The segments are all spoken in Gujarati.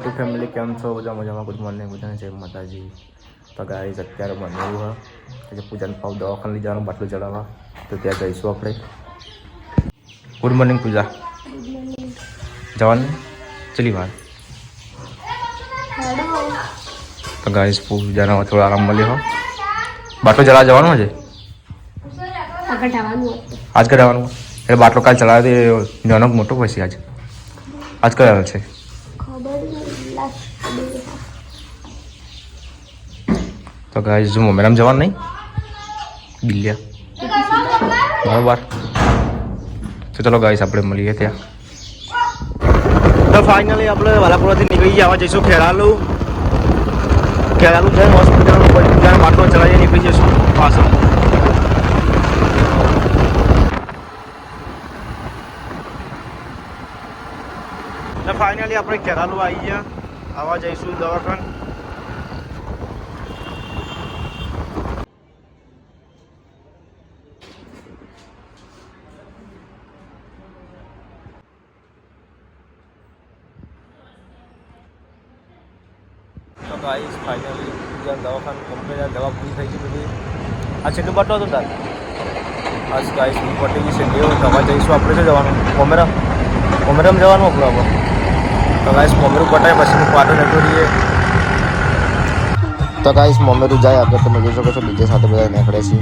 યુટ્યુબ ફેમિલી કેમ છો? બધા મજામાં? ગુડ મોર્નિંગ બધાને, જય માતાજી. તો ગાઈસ અત્યારે બનેલું છે પૂજાને પાવ દવાખાને લઈ જવાનું બાટલું ચડાવવા, તો ત્યાં જઈશું આપણે. ગુડ મોર્નિંગ પૂજા. જવાનું ચલી વાર. તો ગાઈસ પૂજાનો થોડો આરામ મળ્યો. બાટલો ચલાવવા જવાનું છે આજ કઢાવવાનું એટલે બાટલો કાલ ચલાવે નાનો મોટો પછી આજ કરાવે છે. તો ગાઈસ જો મેડમ જવાનું નહીં બિલ્યા બરાબર. તો ચલો ગાઈસ આપણે મળીએ ત્યાં. તો ફાઇનલી આપણે વાલાપુરાથી નીકળી જવા જઈશું ખેરાલુ જઈને હોસ્પિટલ બાટલો ચલાવીને નીકળી જઈશું પાછળ. ફાઇનલી આપણે ખેરાલુ આવી ગયા, આવા જઈશું દવાખાને. તો ગાઈસ ફાઇનલી દવાખાને કમ્પ્લીટ, દવા પૂરી થઈ ગઈ બધી. આ છેલ્લું બાટલો હતો તાર આજ ગાઈસ પટી ગઈ છે. દવા જઈશું આપણે છે જવાનું કોમેરામાં જવાનું આપણું આપણે. તો ગાઈસ મોમેરું પટાય પછી પાટો નતો રહીએ. તો ગાઈસ મોમેરું જાય આગળ તમે જોઈ શકો છો, બીજે સાથે બધા નીકળે છે.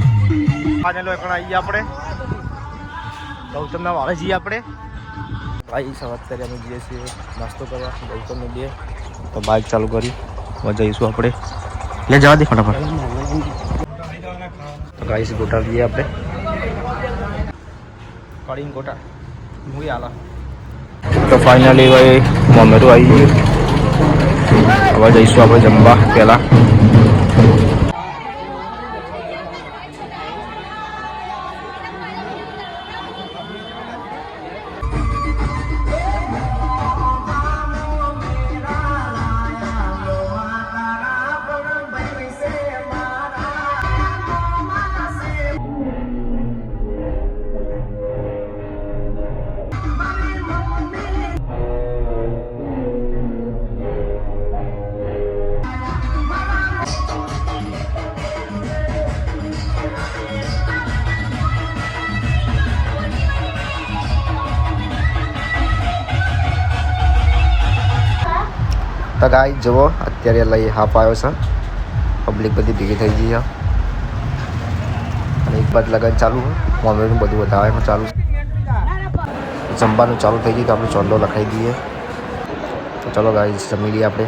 ફાઇનલ એકણ આવીએ આપણે ગૌતમના વાળે જઈએ આપણે. ગાઈસ અત્યારે અમે જઈએ છીએ નાસ્તો કરવા ગૌતમને બે. તો બાઇક ચાલુ કરી જઈશું આપણે. લે જવા દે ફટાફટ. તો ગાઈસ ગોટા લઈએ આપણે, કડીને ગોટા મૂવી આલા. તો ફાઇનલી ભાઈ મોમેરું આવી ગયું. હવે જઈશું આપણે જમવા પહેલાં. તો ગાઈસ જુઓ અત્યારે લઈ હાફ આવ્યો છે, પબ્લિક બધી ભેગી થઈ ગઈ છે અને એક બાદ લગન ચાલુ મોમેરું બધું વધારવાનું ચાલુ, જમવાનું ચાલુ થઈ ગયું. તો આપણે ચોંડો લખાઈ દઈએ. તો ચલો ગાઈસ જમી લઈએ આપણે.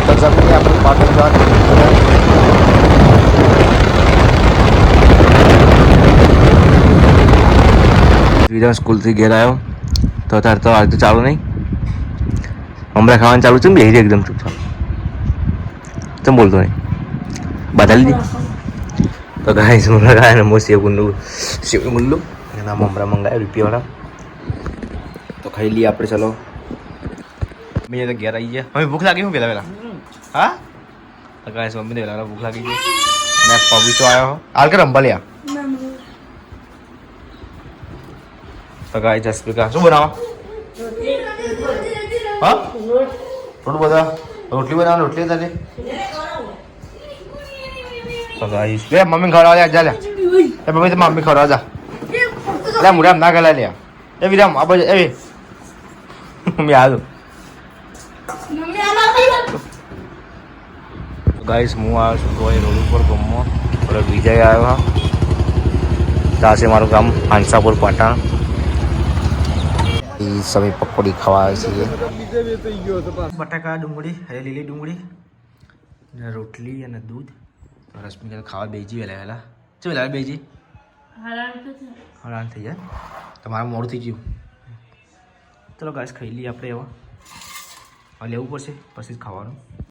તો જમીને આપણે પાટણ જવાનું. વિધાન સ્કૂલથી ઘેર આવ્યો તો અત્યારે તો આજે તો ચાલુ નહીં, હમણાં ખાવાનું ચાલુ છે ને બેહી એકદમ ચૂપચાપ. ચમ બોલતો નહીં બદલી દી. તો ગાઈસ મંગાવ્યા ને સેવ ગુલ્લુ એના મમરા મંગાવ્યા રૂપિયાવાળા. તો ખાઈ લઈએ આપણે. ચલો મમ્મી તો ઘેર આવી ગયા. મમ્મી ભૂખ લાગી હું પહેલાં હા. તો ગાઈસ મમ્મીને પહેલાં ભૂખ લાગી ગઈ અને પવિત્રો આવ્યો હાલ કે રંબા લ્યા. તો ગાઈસ જસપ્રિકા શું બનાવો? હા થોડું બધા રોટલી બનાવો. રોટલી તારે તો ગાઈસ બે મમ્મી ખવડાવવા જા લે. એ મમ્મી તો મમ્મી ખવડાવવા જા લે. મુરામ ના ગલા લે એ વિરામ આ બાજુ એ મમ્મી આજો. ગાઈસ હું આવ્યો છું તો રોડ ઉપર ગમમાં થોડો વિજય આવ્યો. હા ત્યાં છે મારું ગામ હાંસાપુર પાટણ. સभी પકોડી ખાવા આવે છે. બટાકા ડુંગળી લીલી ડુંગળી ને રોટલી અને દૂધ. રશ્મિકા ખાવા બેજી વહેલા શું વહેલા બેજી હળાણ થઈ જાય. તમારું મોડું થઈ ગયું. ચલો ગાઈસ ખાઈ લઈએ આપણે. હવે લેવું પડશે પછી જ ખાવાનું.